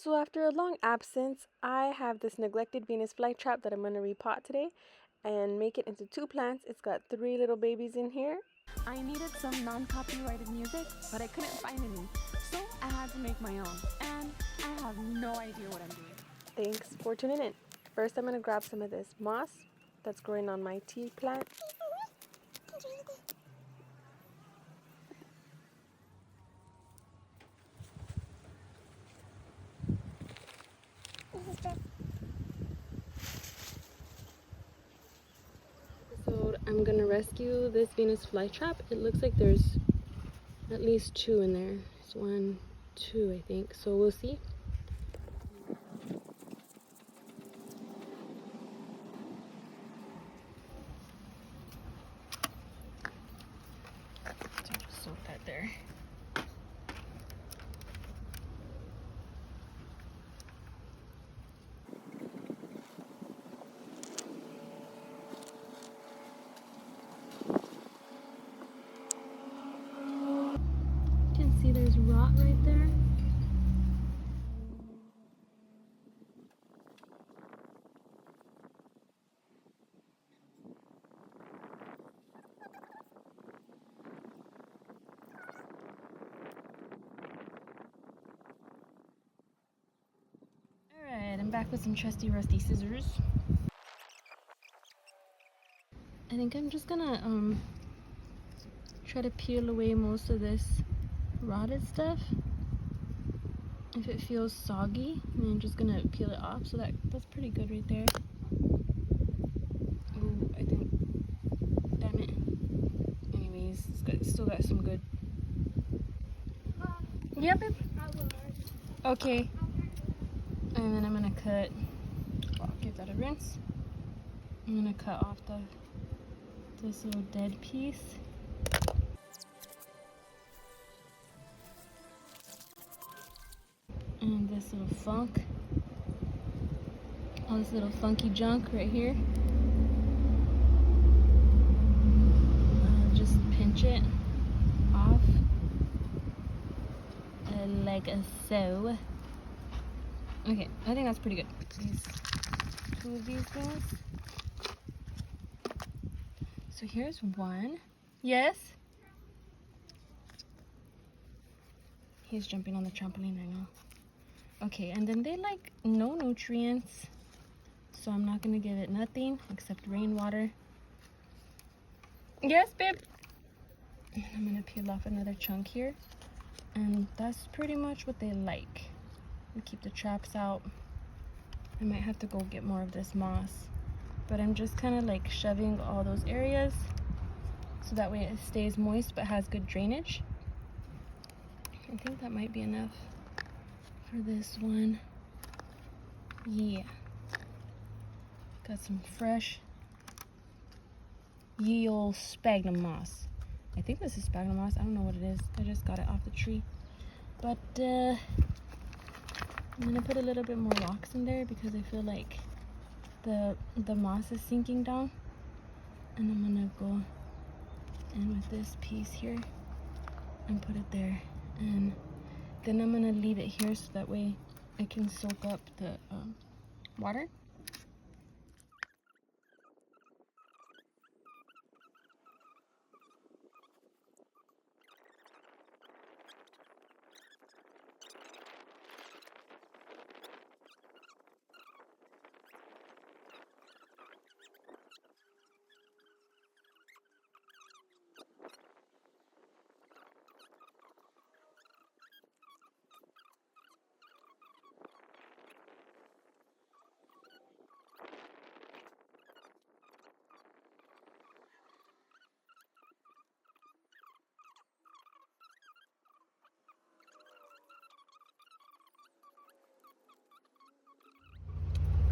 So after a long absence, I have this neglected Venus flytrap that I'm going to repot today and make it into 2 plants. It's got 3 little babies in here. I needed some non-copyrighted music, but I couldn't find any, so I had to make my own, and I have no idea what I'm doing. Thanks for tuning in. First, I'm going to grab some of this moss that's growing on my tea plant. So I'm going to rescue this Venus flytrap. It looks like there's at least 2 in there. It's 1, 2, I think. So we'll see. Just soak that there. You can see there's rot right there. Alright, I'm back with some trusty rusty scissors. I think I'm just gonna try to peel away most of this rotted stuff. If it feels soggy, I'm just gonna peel it off. So that's pretty good right there. Oh, I think, damn it. Anyways, still got some good. Yep. Okay. And then I'm gonna cut. I'll give that a rinse. I'm gonna cut off this little dead piece. And this little funk. All this little funky junk right here. I'll just pinch it off like so. Okay, I think that's pretty good. These 2 of these things. So here's one. Yes? He's jumping on the trampoline right now. Okay, and then they like no nutrients. So I'm not gonna give it nothing except rainwater. Yes, babe? And I'm gonna peel off another chunk here. And that's pretty much what they like. We keep the traps out. I might have to go get more of this moss. But I'm just kind of like shoving all those areas so that way it stays moist but has good drainage. I think that might be enough for this one. Yeah. Got some fresh ye olde sphagnum moss. I think this is sphagnum moss. I don't know what it is. I just got it off the tree. But I'm gonna put a little bit more rocks in there because I feel like the moss is sinking down. And I'm gonna go in with this piece here and put it there. And then I'm gonna leave it here so that way I can soak up the water.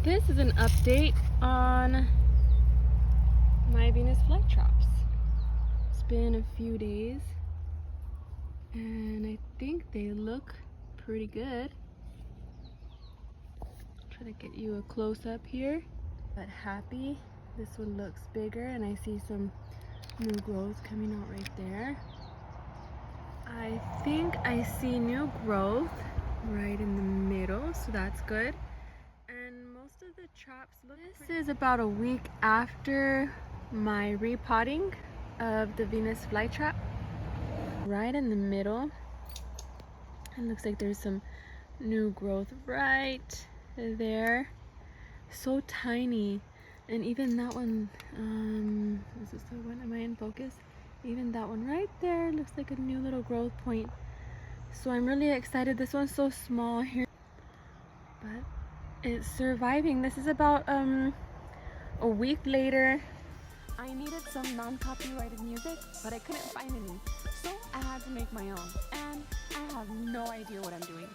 This is an update on my Venus flytraps. It's been a few days and I think they look pretty good. Try to get you a close-up here. But happy, this one looks bigger and I see some new growth coming out right there. I think I see new growth right in the middle, so that's good. And most of the traps look This is about a week after my repotting of the Venus flytrap. Right in the middle. It looks like there's some new growth right there. So tiny. And even that one, is this the one? Am I in focus? Even that one right there looks like a new little growth point. So I'm really excited. This one's so small here, but it's surviving. This is about a week later. I needed some non-copyrighted music, but I couldn't find any, so I had to make my own, and I have no idea what I'm doing.